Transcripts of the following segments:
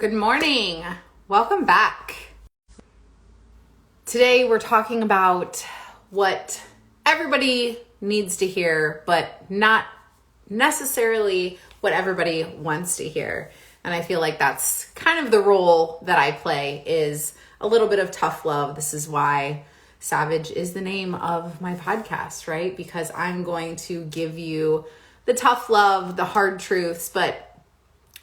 Good morning. Welcome back. Today we're talking about what everybody needs to hear, but not necessarily what everybody wants to hear. And I feel like that's kind of the role that I play, is a little bit of tough love. This is why Savage is the name of my podcast, right? Because I'm going to give you the tough love, the hard truths, but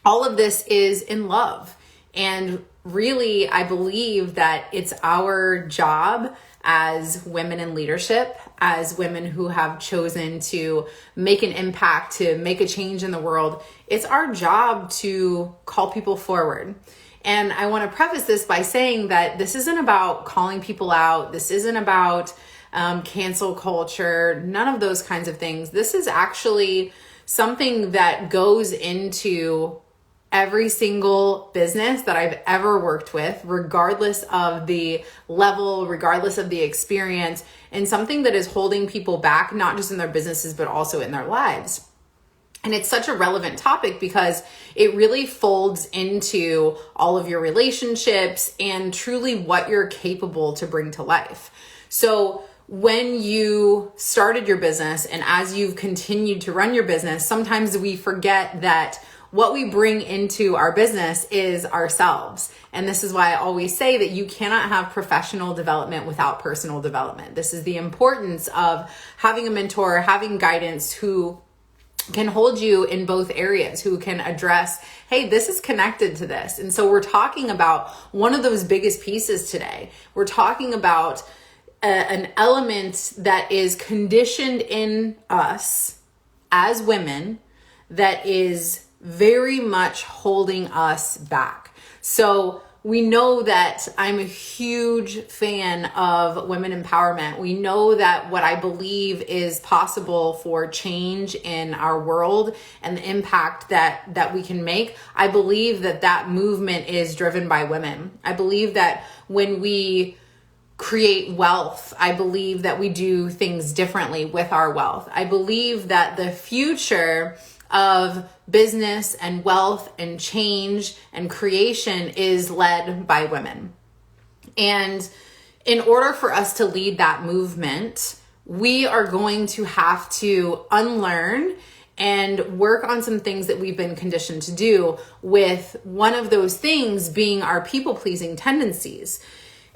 all of this is in love. And really, I believe that it's our job as women in leadership, as women who have chosen to make an impact, to make a change in the world. It's our job to call people forward. And I want to preface this by saying that this isn't about calling people out. This isn't about cancel culture, none of those kinds of things. This is actually something that goes into every single business that I've ever worked with, regardless of the level, regardless of the experience, and something that is holding people back, not just in their businesses, but also in their lives. And it's such a relevant topic because it really folds into all of your relationships and truly what you're capable to bring to life. So when you started your business and as you've continued to run your business, sometimes we forget that what we bring into our business is ourselves. And this is why I always say that you cannot have professional development without personal development. This is the importance of having a mentor, having guidance who can hold you in both areas, who can address, hey, this is connected to this. And so we're talking about one of those biggest pieces today. We're talking about an element that is conditioned in us as women that is very much holding us back. So we know that I'm a huge fan of women empowerment. We know that what I believe is possible for change in our world and the impact that we can make. I believe that movement is driven by women. I believe that when we create wealth, I believe that we do things differently with our wealth. I believe that the future of business and wealth and change and creation is led by women. And in order for us to lead that movement, we are going to have to unlearn and work on some things that we've been conditioned to do, with one of those things being our people-pleasing tendencies.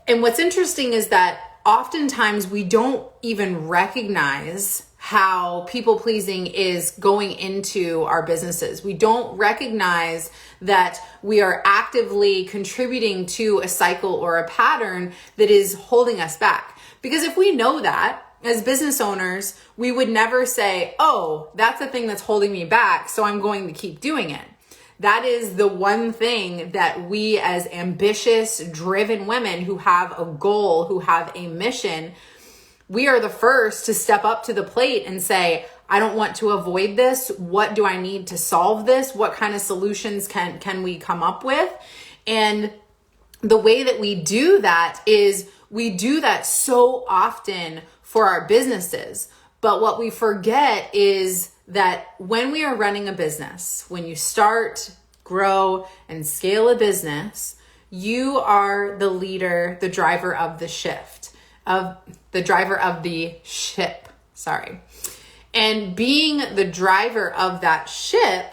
And what's interesting is that oftentimes we don't even recognize how people-pleasing is going into our businesses. We don't recognize that we are actively contributing to a cycle or a pattern that is holding us back. Because if we know that, as business owners, we would never say, oh, that's the thing that's holding me back, so I'm going to keep doing it. That is the one thing that we as ambitious, driven women who have a goal, who have a mission, we are the first to step up to the plate and say, I don't want to avoid this. What do I need to solve this? What kind of solutions can we come up with? And the way that we do that is we do that so often for our businesses. But what we forget is that when we are running a business, when you start, grow, and scale a business, you are the leader, the driver of the ship. And being the driver of that ship,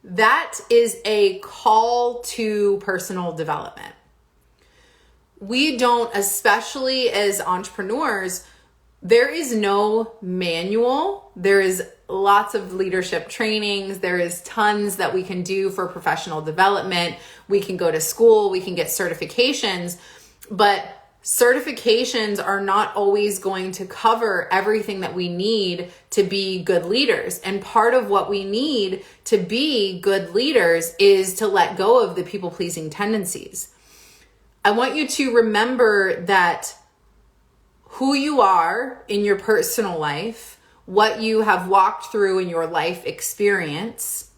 that is a call to personal development. We don't, especially as entrepreneurs, there is no manual. There is lots of leadership trainings. There is tons that we can do for professional development. We can go to school, we can get certifications, but certifications are not always going to cover everything that we need to be good leaders. And part of what we need to be good leaders is to let go of the people-pleasing tendencies. I want you to remember that who you are in your personal life, what you have walked through in your life experience,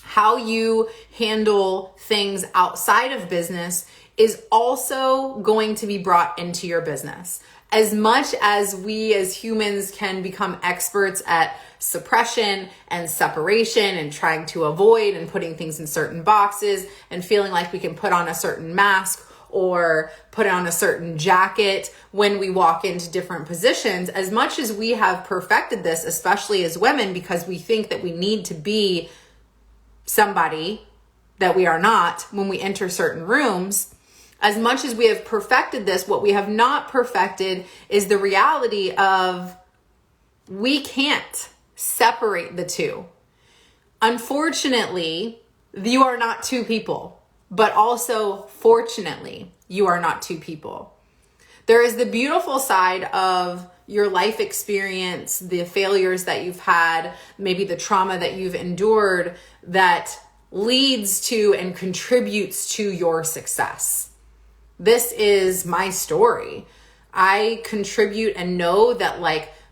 how you handle things outside of business is also going to be brought into your business. As much as we as humans can become experts at suppression and separation and trying to avoid and putting things in certain boxes and feeling like we can put on a certain mask or put on a certain jacket when we walk into different positions, as much as we have perfected this, especially as women, because we think that we need to be somebody that we are not when we enter certain rooms, as much as we have perfected this, what we have not perfected is the reality of we can't separate the two. Unfortunately, you are not two people, but also fortunately, you are not two people. There is the beautiful side of your life experience, the failures that you've had, maybe the trauma that you've endured that leads to and contributes to your success. This is my story. I contribute and know that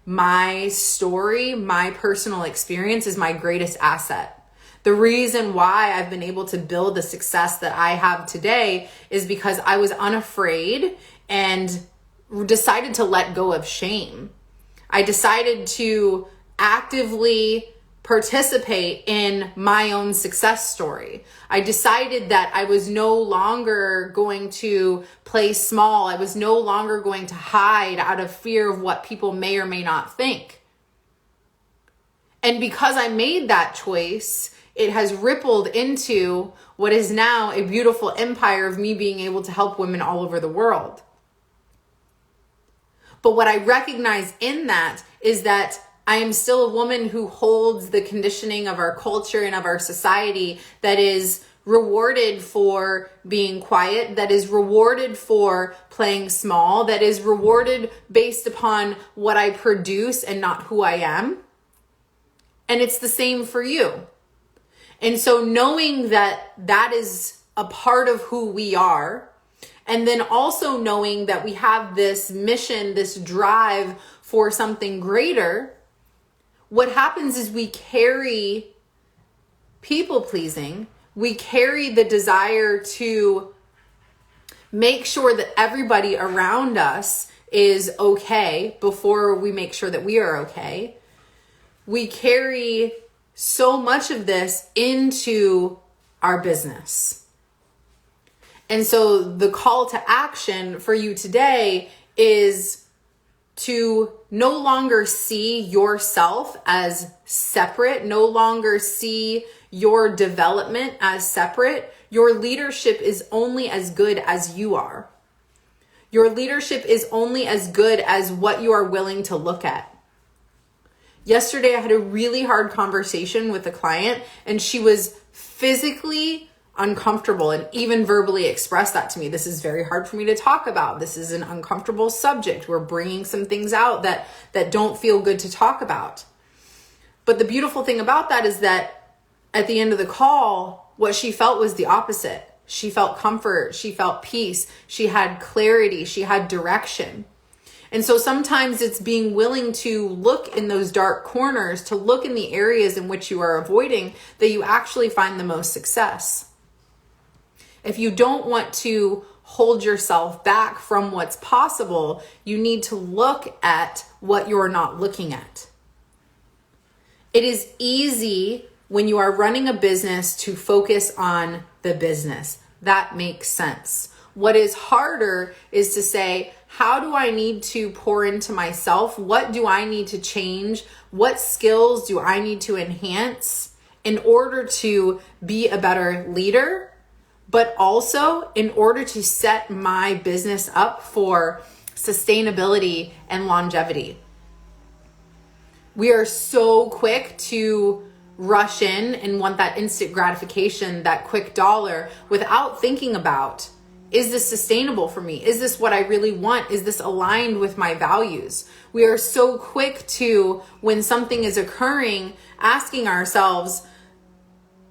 my story, my personal experience is my greatest asset. The reason why I've been able to build the success that I have today is because I was unafraid and decided to let go of shame. I decided to actively participate in my own success story. I decided that I was no longer going to play small. I was no longer going to hide out of fear of what people may or may not think. And because I made that choice, it has rippled into what is now a beautiful empire of me being able to help women all over the world. But what I recognize in that is that I am still a woman who holds the conditioning of our culture and of our society that is rewarded for being quiet, that is rewarded for playing small, that is rewarded based upon what I produce and not who I am. And it's the same for you. And so knowing that that is a part of who we are, and then also knowing that we have this mission, this drive for something greater, what happens is we carry people pleasing. We carry the desire to make sure that everybody around us is okay before we make sure that we are okay. We carry so much of this into our business. And so the call to action for you today is to no longer see yourself as separate, no longer see your development as separate. Your leadership is only as good as you are. Your leadership is only as good as what you are willing to look at. Yesterday, I had a really hard conversation with a client, and she was physically uncomfortable and even verbally expressed that to me. This is very hard for me to talk about. This is an uncomfortable subject. We're bringing some things out that don't feel good to talk about. But the beautiful thing about that is that at the end of the call, what she felt was the opposite. She felt comfort. She felt peace. She had clarity. She had direction. And so sometimes it's being willing to look in those dark corners, to look in the areas in which you are avoiding, that you actually find the most success. If you don't want to hold yourself back from what's possible, you need to look at what you're not looking at. It is easy when you are running a business to focus on the business. That makes sense. What is harder is to say, how do I need to pour into myself? What do I need to change? What skills do I need to enhance in order to be a better leader? But also in order to set my business up for sustainability and longevity. We are so quick to rush in and want that instant gratification, that quick dollar, without thinking about, is this sustainable for me? Is this what I really want? Is this aligned with my values? We are so quick to, when something is occurring, asking ourselves,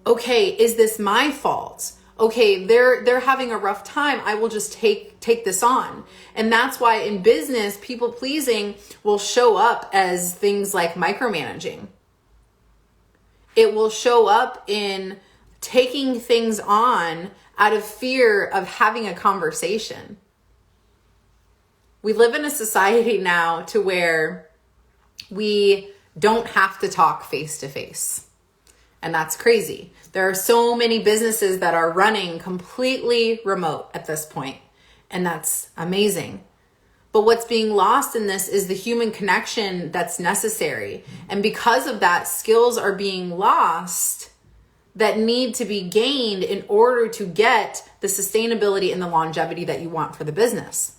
okay, is this my fault? Okay, they're having a rough time. I will just take this on. And that's why in business, people pleasing will show up as things like micromanaging. It will show up in taking things on out of fear of having a conversation. We live in a society now to where we don't have to talk face to face. And that's crazy. There are so many businesses that are running completely remote at this point, and that's amazing. But what's being lost in this is the human connection that's necessary. And because of that, skills are being lost that need to be gained in order to get the sustainability and the longevity that you want for the business.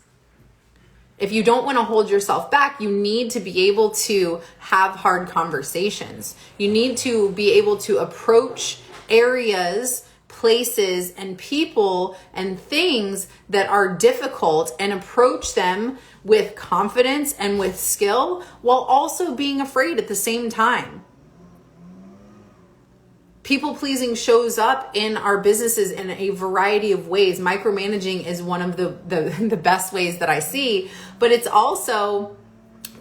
If you don't want to hold yourself back, you need to be able to have hard conversations. You need to be able to approach areas, places, and people and things that are difficult and approach them with confidence and with skill while also being afraid at the same time. People pleasing shows up in our businesses in a variety of ways. Micromanaging is one of the best ways that I see, but it's also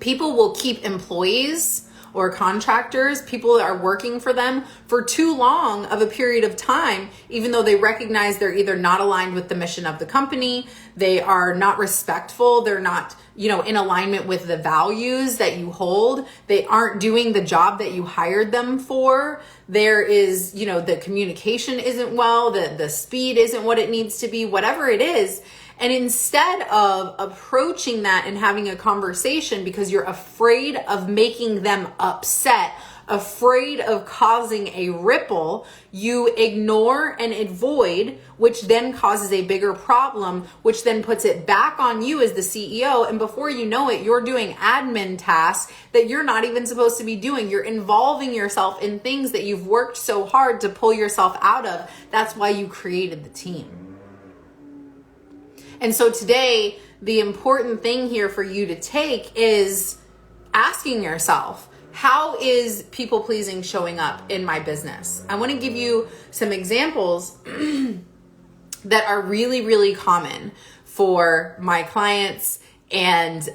people will keep employees or contractors, people that are working for them for too long of a period of time, even though they recognize they're either not aligned with the mission of the company, they are not respectful, they're not, in alignment with the values that you hold, they aren't doing the job that you hired them for. There is, the communication isn't well, the speed isn't what it needs to be, whatever it is. And instead of approaching that and having a conversation because you're afraid of making them upset, afraid of causing a ripple, you ignore and avoid, which then causes a bigger problem, which then puts it back on you as the CEO. And before you know it, you're doing admin tasks that you're not even supposed to be doing. You're involving yourself in things that you've worked so hard to pull yourself out of. That's why you created the team. And so today, the important thing here for you to take is asking yourself, how is people pleasing showing up in my business? I want to give you some examples that are really, really common for my clients and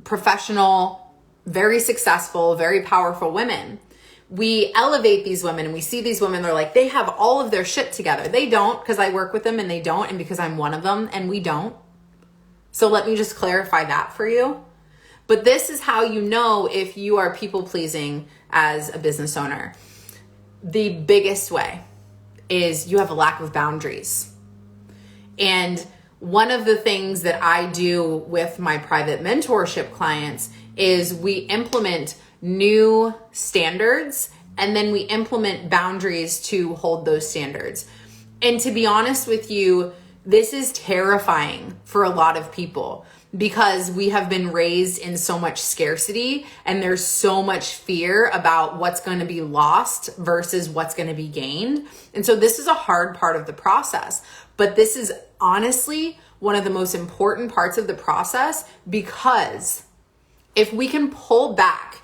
professional, very successful, very powerful women. We elevate these women and we see these women, they're like, they have all of their shit together. They don't, because I work with them and they don't, and because I'm one of them and we don't. So let me just clarify that for you. But this is how you know if you are people pleasing as a business owner. The biggest way is you have a lack of boundaries. And one of the things that I do with my private mentorship clients is we implement new standards and then we implement boundaries to hold those standards. And to be honest with you, this is terrifying for a lot of people because we have been raised in so much scarcity and there's so much fear about what's going to be lost versus what's going to be gained. And so this is a hard part of the process, but this is honestly one of the most important parts of the process, because if we can pull back,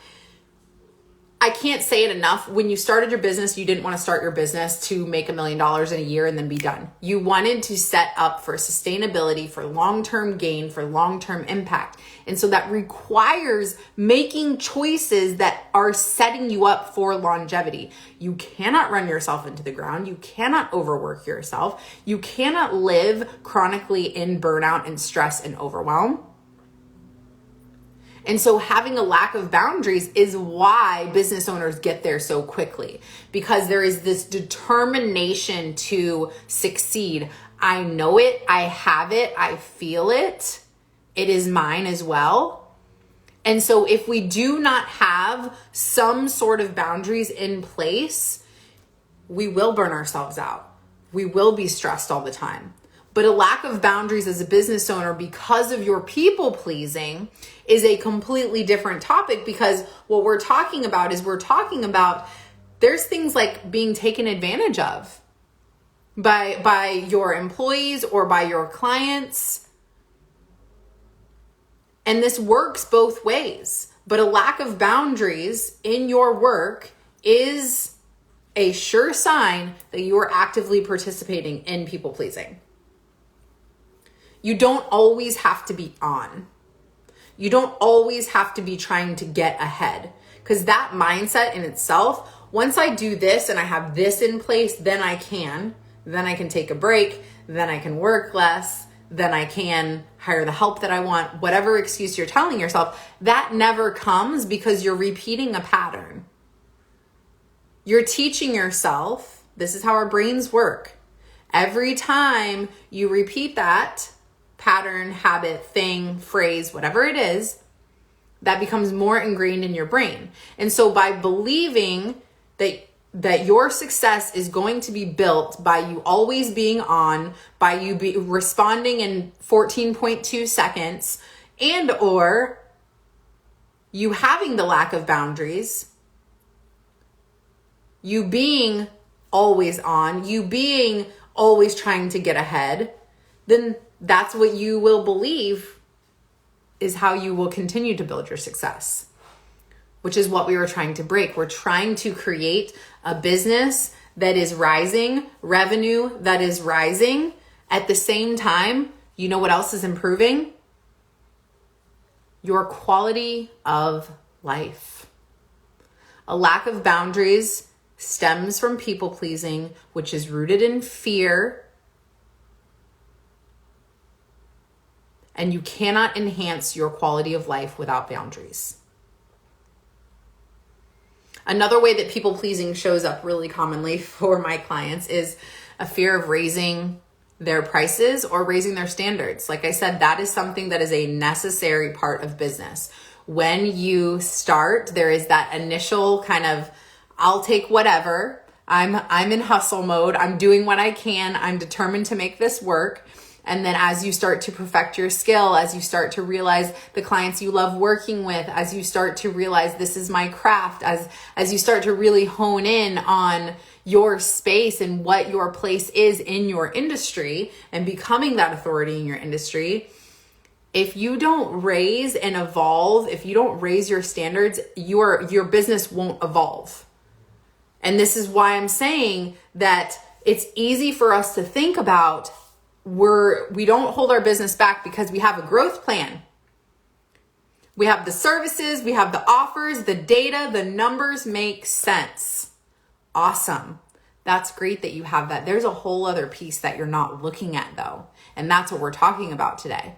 I can't say it enough. When you started your business, you didn't want to start your business to make $1 million in a year and then be done. You wanted to set up for sustainability, for long-term gain, for long-term impact. And so that requires making choices that are setting you up for longevity. You cannot run yourself into the ground. You cannot overwork yourself. You cannot live chronically in burnout and stress and overwhelm. And so having a lack of boundaries is why business owners get there so quickly, because there is this determination to succeed. I know it, I have it, I feel it. It is mine as well. And so if we do not have some sort of boundaries in place, we will burn ourselves out. We will be stressed all the time. But a lack of boundaries as a business owner because of your people pleasing is a completely different topic, because what we're talking about is there's things like being taken advantage of by your employees or by your clients. And this works both ways. But a lack of boundaries in your work is a sure sign that you are actively participating in people pleasing. You don't always have to be on. You don't always have to be trying to get ahead, because that mindset in itself, once I do this and I have this in place, then I can take a break, then I can work less, then I can hire the help that I want, whatever excuse you're telling yourself, that never comes because you're repeating a pattern. You're teaching yourself, this is how our brains work. Every time you repeat that pattern, habit, thing, phrase, whatever it is, that becomes more ingrained in your brain. And so by believing that your success is going to be built by you always being on, by you responding in 14.2 seconds, and or you having the lack of boundaries, you being always on, you being always trying to get ahead, then that's what you will believe is how you will continue to build your success, which is what we were trying to break. We're trying to create a business that is rising, revenue that is rising. At the same time, you know what else is improving? Your quality of life. A lack of boundaries stems from people pleasing, which is rooted in fear. And you cannot enhance your quality of life without boundaries. Another way that people pleasing shows up really commonly for my clients is a fear of raising their prices or raising their standards. Like I said, that is something that is a necessary part of business. When you start, there is that initial kind of, I'll take whatever. I'm in hustle mode. I'm doing what I can. I'm determined to make this work. And then as you start to perfect your skill, as you start to realize the clients you love working with, as you start to realize this is my craft, as you start to really hone in on your space and what your place is in your industry and becoming that authority in your industry, if you don't raise and evolve, if you don't raise your standards, your business won't evolve. And this is why I'm saying that it's easy for us to think about we don't hold our business back because we have a growth plan. We have the services, we have the offers, the data, the numbers make sense. Awesome. That's great that you have that. There's a whole other piece that you're not looking at though. And that's what we're talking about today.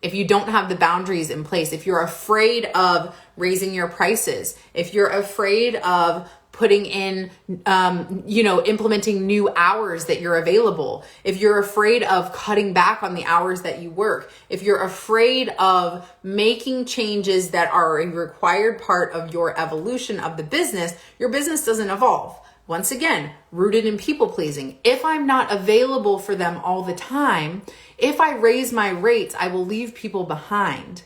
If you don't have the boundaries in place, if you're afraid of raising your prices, if you're afraid of putting in, implementing new hours that you're available, if you're afraid of cutting back on the hours that you work, if you're afraid of making changes that are a required part of your evolution of the business, your business doesn't evolve. Once again, rooted in people pleasing. If I'm not available for them all the time, if I raise my rates, I will leave people behind.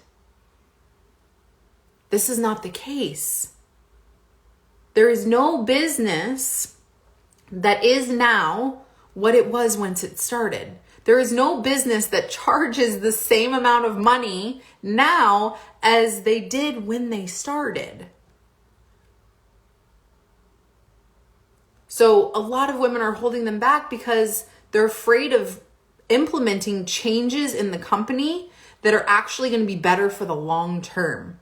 This is not the case. There is no business that is now what it was once it started. There is no business that charges the same amount of money now as they did when they started. So a lot of women are holding them back because they're afraid of implementing changes in the company that are actually going to be better for the long term.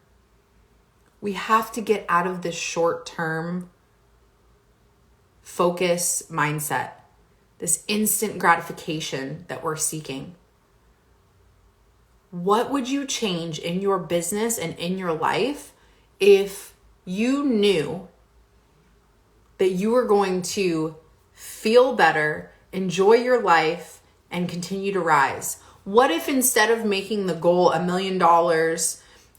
We have to get out of this short-term focus mindset, this instant gratification that we're seeking. What would you change in your business and in your life if you knew that you were going to feel better, enjoy your life, and continue to rise? What if instead of making the goal $1 million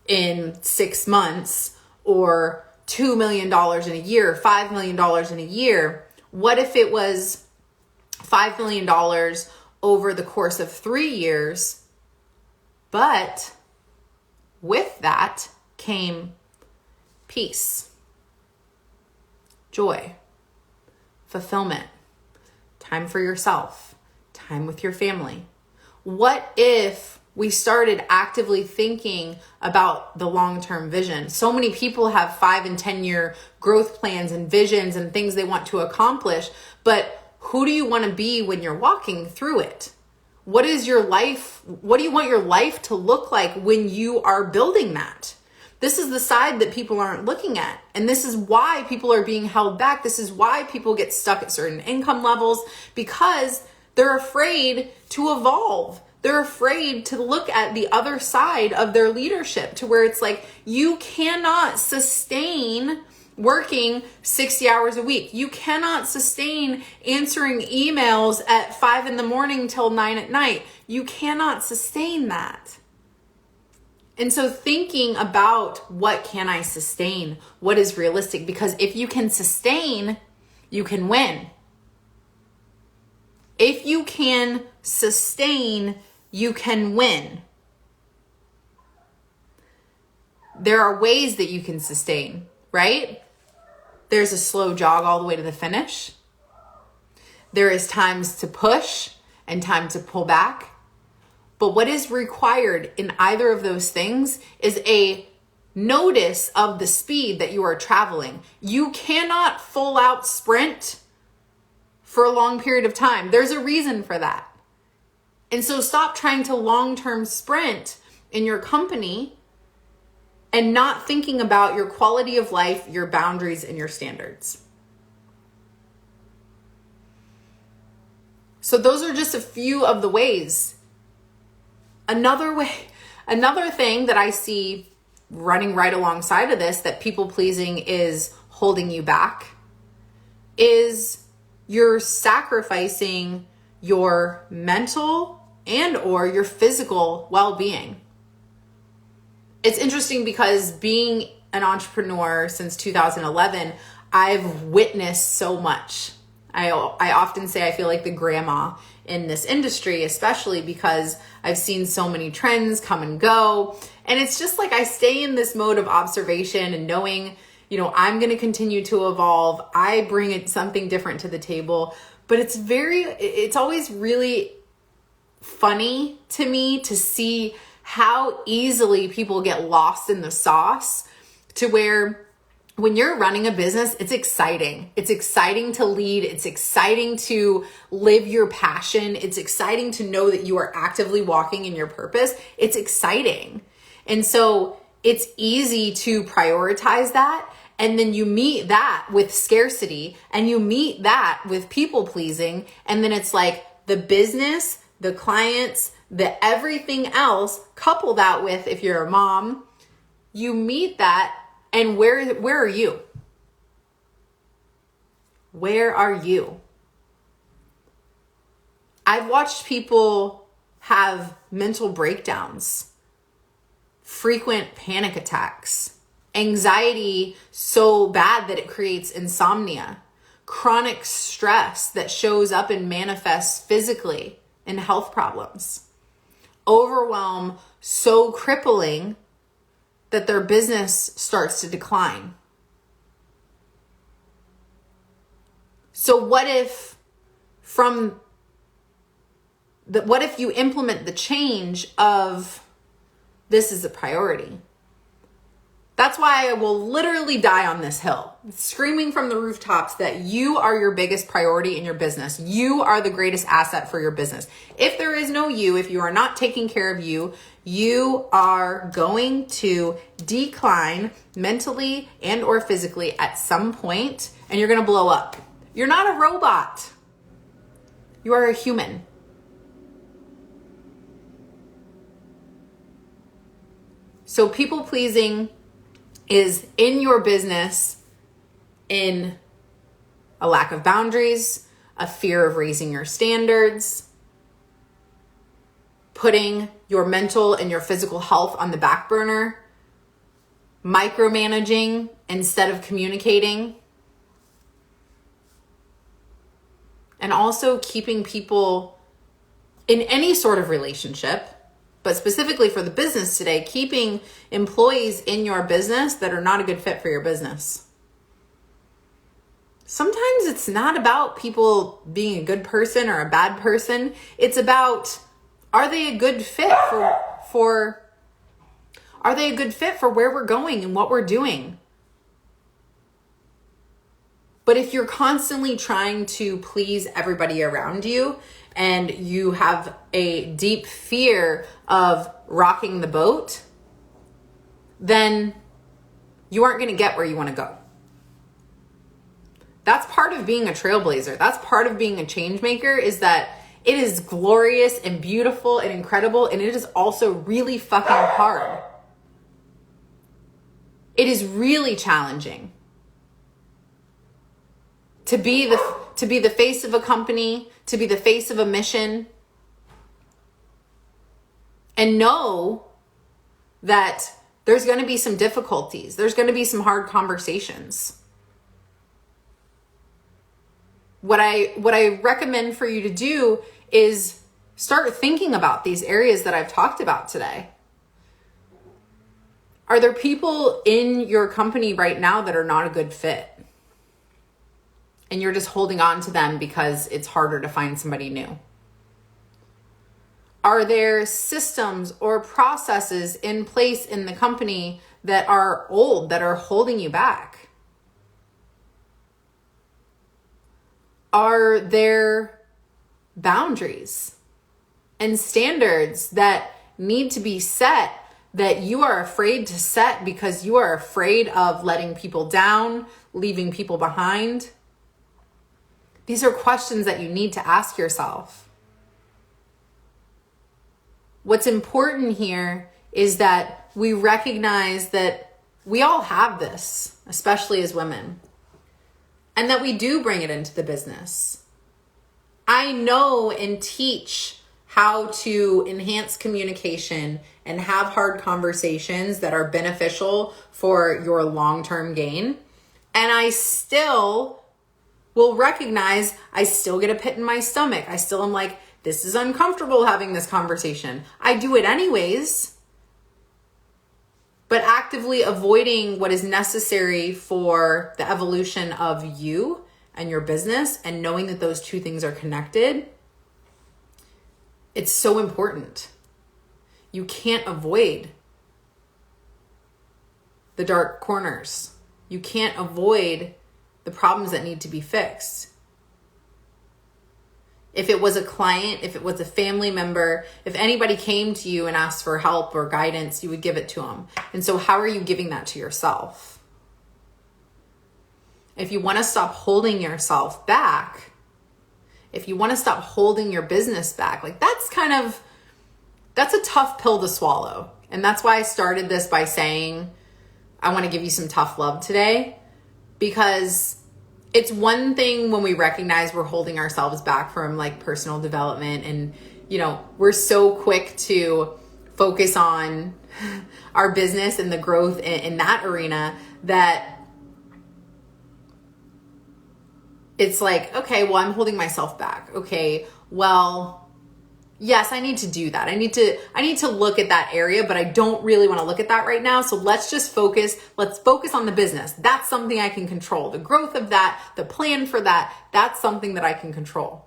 in 6 months or $2 million in a year, $5 million in a year, what if it was $5 million over the course of 3 years, but with that came peace, joy, fulfillment, time for yourself, time with your family? What if we started actively thinking about the long-term vision? So many people have 5 and 10 year growth plans and visions and things they want to accomplish, but who do you want to be when you're walking through it? What is your life? What do you want your life to look like when you are building that? This is the side that people aren't looking at. And this is why people are being held back. This is why people get stuck at certain income levels, because They're afraid to evolve. They're afraid to look at the other side of their leadership, to where it's like, you cannot sustain working 60 hours a week. You cannot sustain answering emails at 5 a.m. till 9 p.m. You cannot sustain that. And so thinking about, what can I sustain? What is realistic? Because if you can sustain, you can win. If you can sustain, you can win. There are ways that you can sustain, right? There's a slow jog all the way to the finish. There is times to push and time to pull back. But what is required in either of those things is a notice of the speed that you are traveling. You cannot full out sprint for a long period of time. There's a reason for that. And so stop trying to long-term sprint in your company and not thinking about your quality of life, your boundaries, and your standards. So those are just a few of the ways. Another thing that I see running right alongside of this, that people pleasing is holding you back, is you're sacrificing your mental and or your physical well-being. It's interesting because being an entrepreneur since 2011, I've witnessed so much. I often say I feel like the grandma in this industry, especially because I've seen so many trends come and go. And it's just like I stay in this mode of observation and knowing, I'm going to continue to evolve. I bring something different to the table. But it's always really funny to me to see how easily people get lost in the sauce, to where when you're running a business, it's exciting. It's exciting to lead. It's exciting to live your passion. It's exciting to know that you are actively walking in your purpose. It's exciting. And so it's easy to prioritize that. And then you meet that with scarcity, and you meet that with people pleasing. And then it's like the business, the clients, the everything else, couple that with, if you're a mom, you meet that. And where are you? Where are you? I've watched people have mental breakdowns, frequent panic attacks, anxiety so bad that it creates insomnia, chronic stress that shows up and manifests physically in health problems, overwhelm so crippling that their business starts to decline. So what if you implement the change of, this is a priority? That's why I will literally die on this hill, screaming from the rooftops that you are your biggest priority in your business. You are the greatest asset for your business. If there is no you, if you are not taking care of you, you are going to decline mentally and or physically at some point, and you're going to blow up. You're not a robot. You are a human. So people pleasing is in your business in a lack of boundaries, a fear of raising your standards, putting your mental and your physical health on the back burner, micromanaging instead of communicating, and also keeping people in any sort of relationship, but specifically for the business today, keeping employees in your business that are not a good fit for your business. Sometimes it's not about people being a good person or a bad person. It's about, are they a good fit for where we're going and what we're doing? But if you're constantly trying to please everybody around you and you have a deep fear of rocking the boat, then you aren't going to get where you want to go. That's part of being a trailblazer. That's part of being a change maker, is that It is glorious and beautiful and incredible, and it is also really fucking hard. It is really challenging to be the face of a company, to be the face of a mission, and know that there's going to be some difficulties. There's going to be some hard conversations. What I recommend for you to do is start thinking about these areas that I've talked about today. Are there people in your company right now that are not a good fit? And you're just holding on to them because it's harder to find somebody new? Are there systems or processes in place in the company that are old, that are holding you back? Are there boundaries and standards that need to be set that you are afraid to set because you are afraid of letting people down, leaving people behind? These are questions that you need to ask yourself. What's important here is that we recognize that we all have this, especially as women, and that we do bring it into the business. I know and teach how to enhance communication and have hard conversations that are beneficial for your long-term gain. And I still will recognize I still get a pit in my stomach. I still am like, this is uncomfortable having this conversation. I do it anyways. But actively avoiding what is necessary for the evolution of you and your business, and knowing that those two things are connected, it's so important. You can't avoid the dark corners. You can't avoid the problems that need to be fixed. If it was a client, if it was a family member, if anybody came to you and asked for help or guidance, you would give it to them. And so how are you giving that to yourself? If you want to stop holding yourself back, if you want to stop holding your business back, like that's a tough pill to swallow. And that's why I started this by saying, I want to give you some tough love today, because it's one thing when we recognize we're holding ourselves back from like personal development, and, we're so quick to focus on our business and the growth in that arena that it's like, okay, well, I'm holding myself back. Okay, well, yes, I need to do that. I need to look at that area, but I don't really want to look at that right now. So let's just focus. Let's focus on the business. That's something I can control. The growth of that, the plan for that, that's something that I can control,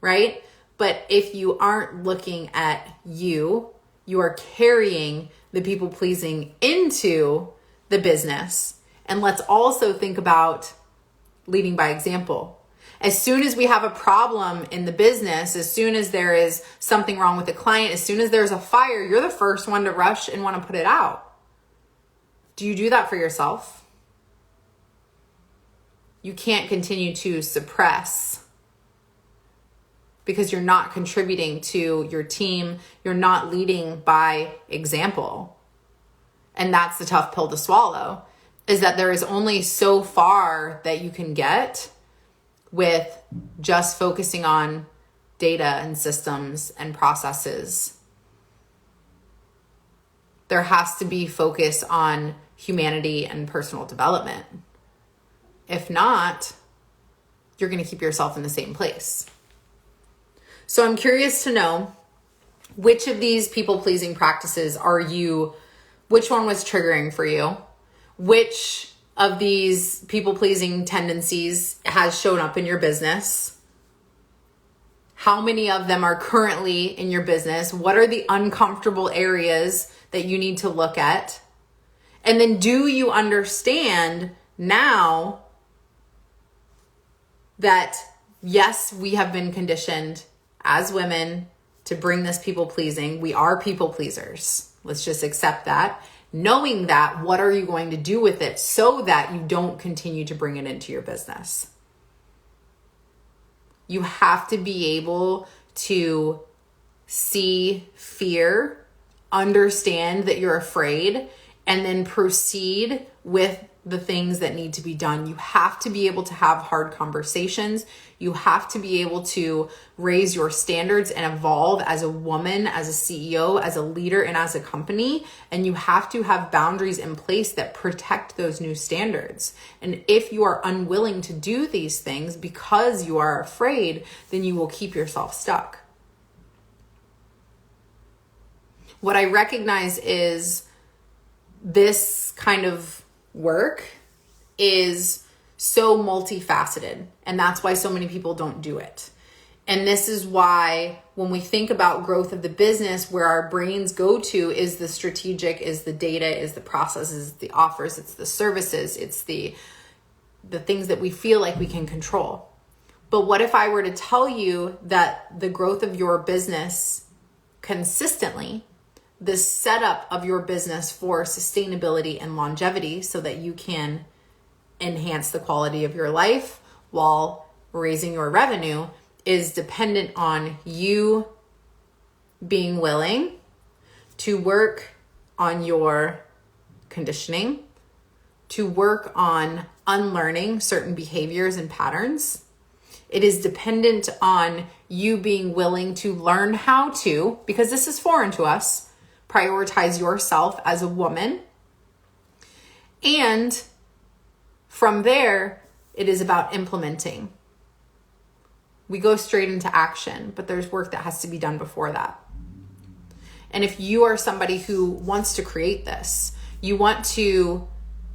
right? But if you aren't looking at you are carrying the people pleasing into the business. And let's also think about leading by example. As soon as we have a problem in the business, as soon as there is something wrong with the client, as soon as there's a fire, you're the first one to rush and want to put it out. Do you do that for yourself? You can't continue to suppress because you're not contributing to your team. You're not leading by example. And that's the tough pill to swallow, is that there is only so far that you can get with just focusing on data and systems and processes. There has to be focus on humanity and personal development. If not, you're going to keep yourself in the same place. So I'm curious to know, which of these people-pleasing practices which one was triggering for you? Which of these people-pleasing tendencies has shown up in your business? How many of them are currently in your business? What are the uncomfortable areas that you need to look at? And then do you understand now that, yes, we have been conditioned as women to bring this people-pleasing. We are people pleasers. Let's just accept that. Knowing that, what are you going to do with it so that you don't continue to bring it into your business? You have to be able to see fear, understand that you're afraid, and then proceed with the things that need to be done. You have to be able to have hard conversations. You have to be able to raise your standards and evolve as a woman, as a CEO, as a leader, and as a company. And you have to have boundaries in place that protect those new standards. And if you are unwilling to do these things because you are afraid, then you will keep yourself stuck. What I recognize is this kind of work is so multifaceted, and that's why so many people don't do it. And this is why when we think about growth of the business, where our brains go to is the strategic, is the data, is the processes, the offers, it's the services, it's the things that we feel like we can control. But what if I were to tell you that the growth of your business consistently, the setup of your business for sustainability and longevity so that you can enhance the quality of your life while raising your revenue is dependent on you being willing to work on your conditioning, to work on unlearning certain behaviors and patterns. It is dependent on you being willing to learn how to, because this is foreign to us, prioritize yourself as a woman. And from there, it is about implementing. We go straight into action, but there's work that has to be done before that. And if you are somebody who wants to create this, you want to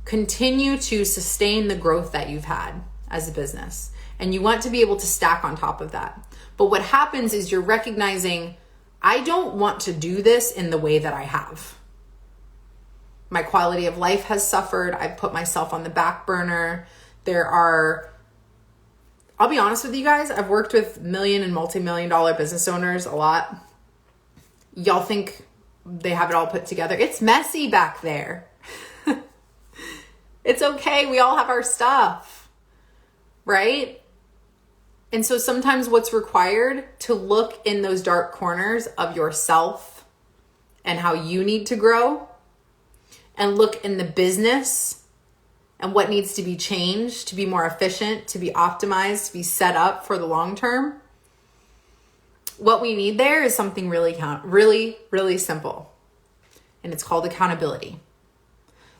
continue to sustain the growth that you've had as a business, and you want to be able to stack on top of that. But what happens is you're recognizing, I don't want to do this in the way that I have. My quality of life has suffered. I've put myself on the back burner. I'll be honest with you guys, I've worked with million and multi-million dollar business owners a lot. Y'all think they have it all put together. It's messy back there. It's okay. We all have our stuff, right? And so sometimes what's required to look in those dark corners of yourself and how you need to grow, and look in the business and what needs to be changed to be more efficient, to be optimized, to be set up for the long term. What we need there is something really, really simple. And it's called accountability.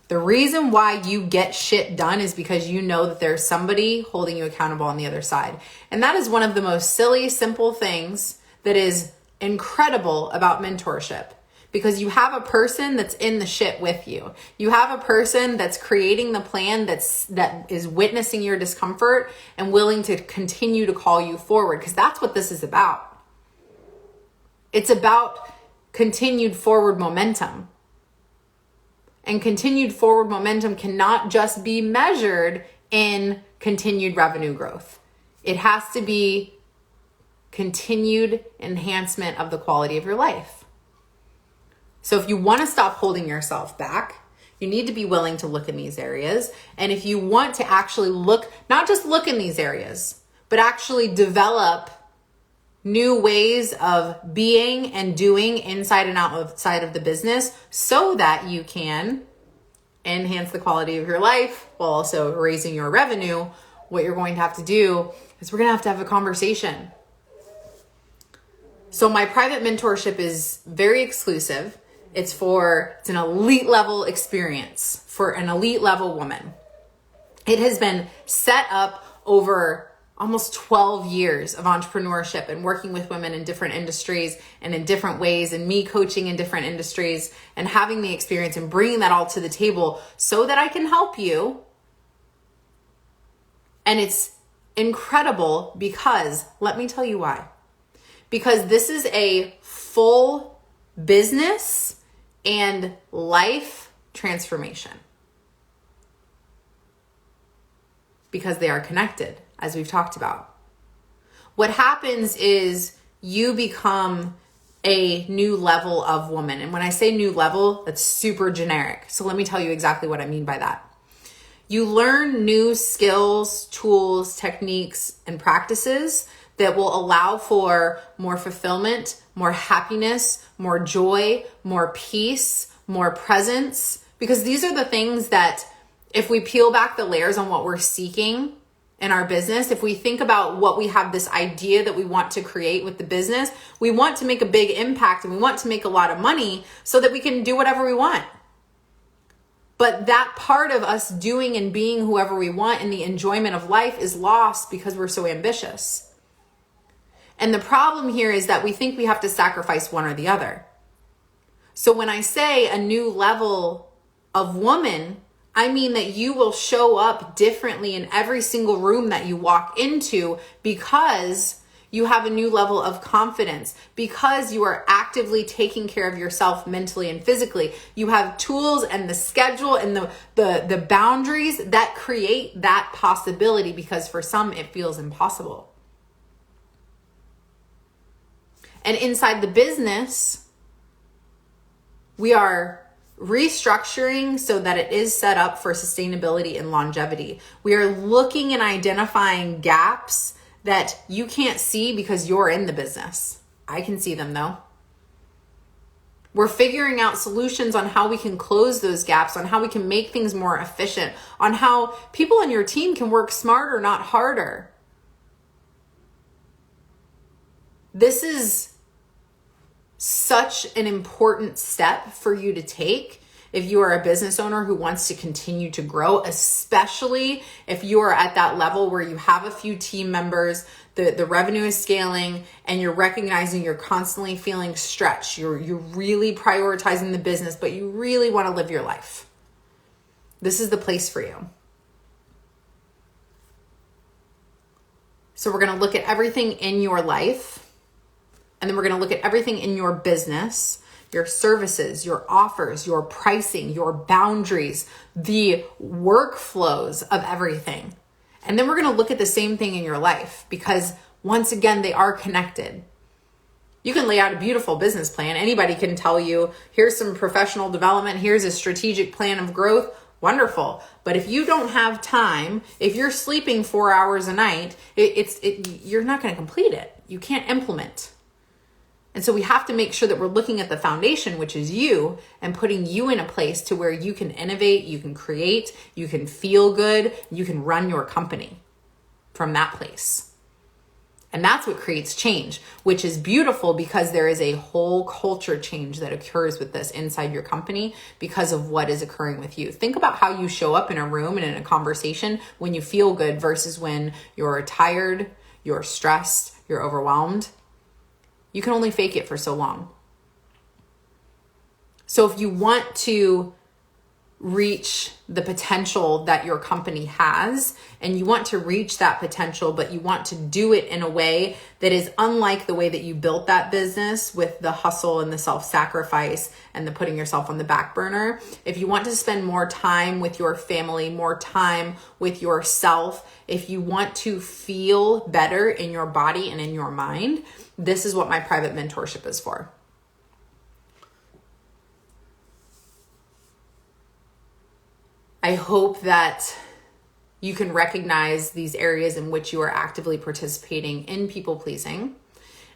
The reason why you get shit done is because you know that there's somebody holding you accountable on the other side. And that is one of the most silly, simple things that is incredible about mentorship. Because you have a person that's in the shit with you. You have a person that's creating the plan that is witnessing your discomfort and willing to continue to call you forward. Because that's what this is about. It's about continued forward momentum. And continued forward momentum cannot just be measured in continued revenue growth. It has to be continued enhancement of the quality of your life. So if you want to stop holding yourself back, you need to be willing to look in these areas. And if you want to actually look, not just look in these areas, but actually develop new ways of being and doing inside and outside of the business so that you can enhance the quality of your life while also raising your revenue, what you're going to have to do is we're going to have a conversation. So my private mentorship is very exclusive. It's an elite level experience for an elite level woman. It has been set up over almost 12 years of entrepreneurship and working with women in different industries and in different ways, and me coaching in different industries and having the experience and bringing that all to the table so that I can help you. And it's incredible because, let me tell you why. Because this is a full business and life transformation. Because they are connected, as we've talked about. What happens is you become a new level of woman. And when I say new level, that's super generic. So let me tell you exactly what I mean by that. You learn new skills, tools, techniques, and practices that will allow for more fulfillment, more happiness, more joy, more peace, more presence. Because these are the things that, if we peel back the layers on what we're seeking in our business, if we think about what we have, this idea that we want to create with the business, we want to make a big impact and we want to make a lot of money so that we can do whatever we want. But that part of us doing and being whoever we want and the enjoyment of life is lost because we're so ambitious. And the problem here is that we think we have to sacrifice one or the other. So when I say a new level of woman, I mean that you will show up differently in every single room that you walk into because you have a new level of confidence, because you are actively taking care of yourself mentally and physically. You have tools and the schedule and the boundaries that create that possibility, because for some it feels impossible. And inside the business, we are restructuring so that it is set up for sustainability and longevity. We are looking and identifying gaps that you can't see because you're in the business. I can see them though. We're figuring out solutions on how we can close those gaps, on how we can make things more efficient, on how people on your team can work smarter, not harder. This is such an important step for you to take if you are a business owner who wants to continue to grow, especially if you are at that level where you have a few team members, the revenue is scaling, and you're recognizing you're constantly feeling stretched. You're really prioritizing the business, but you really want to live your life. This is the place for you. So we're going to look at everything in your life. And then we're going to look at everything in your business, your services, your offers, your pricing, your boundaries, the workflows of everything. And then we're going to look at the same thing in your life, because once again, they are connected. You can lay out a beautiful business plan. Anybody can tell you, here's some professional development, here's a strategic plan of growth. Wonderful. But if you don't have time, if you're sleeping 4 hours a night, you're not going to complete it. You can't implement. And so we have to make sure that we're looking at the foundation, which is you, and putting you in a place to where you can innovate, you can create, you can feel good, you can run your company from that place. And that's what creates change, which is beautiful, because there is a whole culture change that occurs with this inside your company because of what is occurring with you. Think about how you show up in a room and in a conversation when you feel good versus when you're tired, you're stressed, you're overwhelmed. You can only fake it for so long. So if you want to reach the potential that your company has, and you want to reach that potential, but you want to do it in a way that is unlike the way that you built that business, with the hustle and the self-sacrifice and the putting yourself on the back burner. If you want to spend more time with your family, more time with yourself, if you want to feel better in your body and in your mind, this is what my private mentorship is for. I hope that you can recognize these areas in which you are actively participating in people pleasing.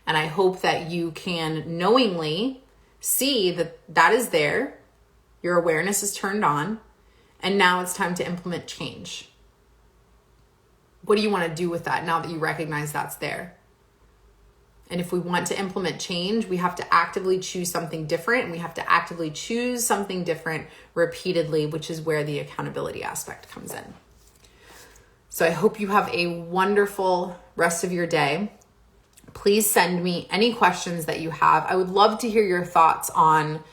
And I hope that you can knowingly see that that is there. Your awareness is turned on. And now it's time to implement change. What do you want to do with that now that you recognize that's there? And if we want to implement change, we have to actively choose something different, and we have to actively choose something different repeatedly, which is where the accountability aspect comes in. So I hope you have a wonderful rest of your day. Please send me any questions that you have. I would love to hear your thoughts on,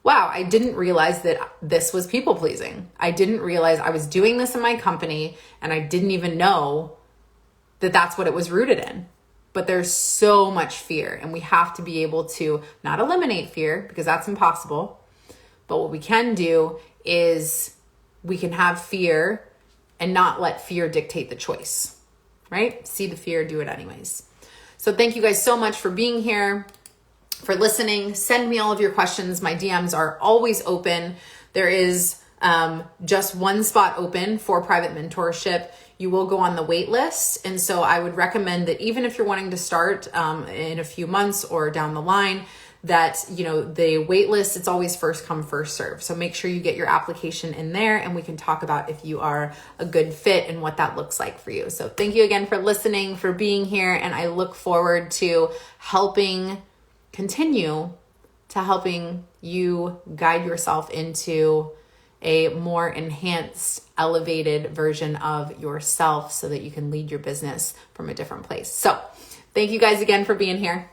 wow, I didn't realize that this was people pleasing. I didn't realize I was doing this in my company, and I didn't even know that that's what it was rooted in. But there's so much fear, and we have to be able to not eliminate fear, because that's impossible. But what we can do is we can have fear and not let fear dictate the choice, right? See the fear, do it anyways. So thank you guys so much for being here, for listening. Send me all of your questions. My DMs are always open. There is just one spot open for private mentorship. You will go on the wait list. And so I would recommend that even if you're wanting to start in a few months or down the line, that, the wait list, it's always first come, first serve. So make sure you get your application in there and we can talk about if you are a good fit and what that looks like for you. So thank you again for listening, for being here. And I look forward to continue to helping you guide yourself into a more enhanced, elevated version of yourself so that you can lead your business from a different place. So thank you guys again for being here.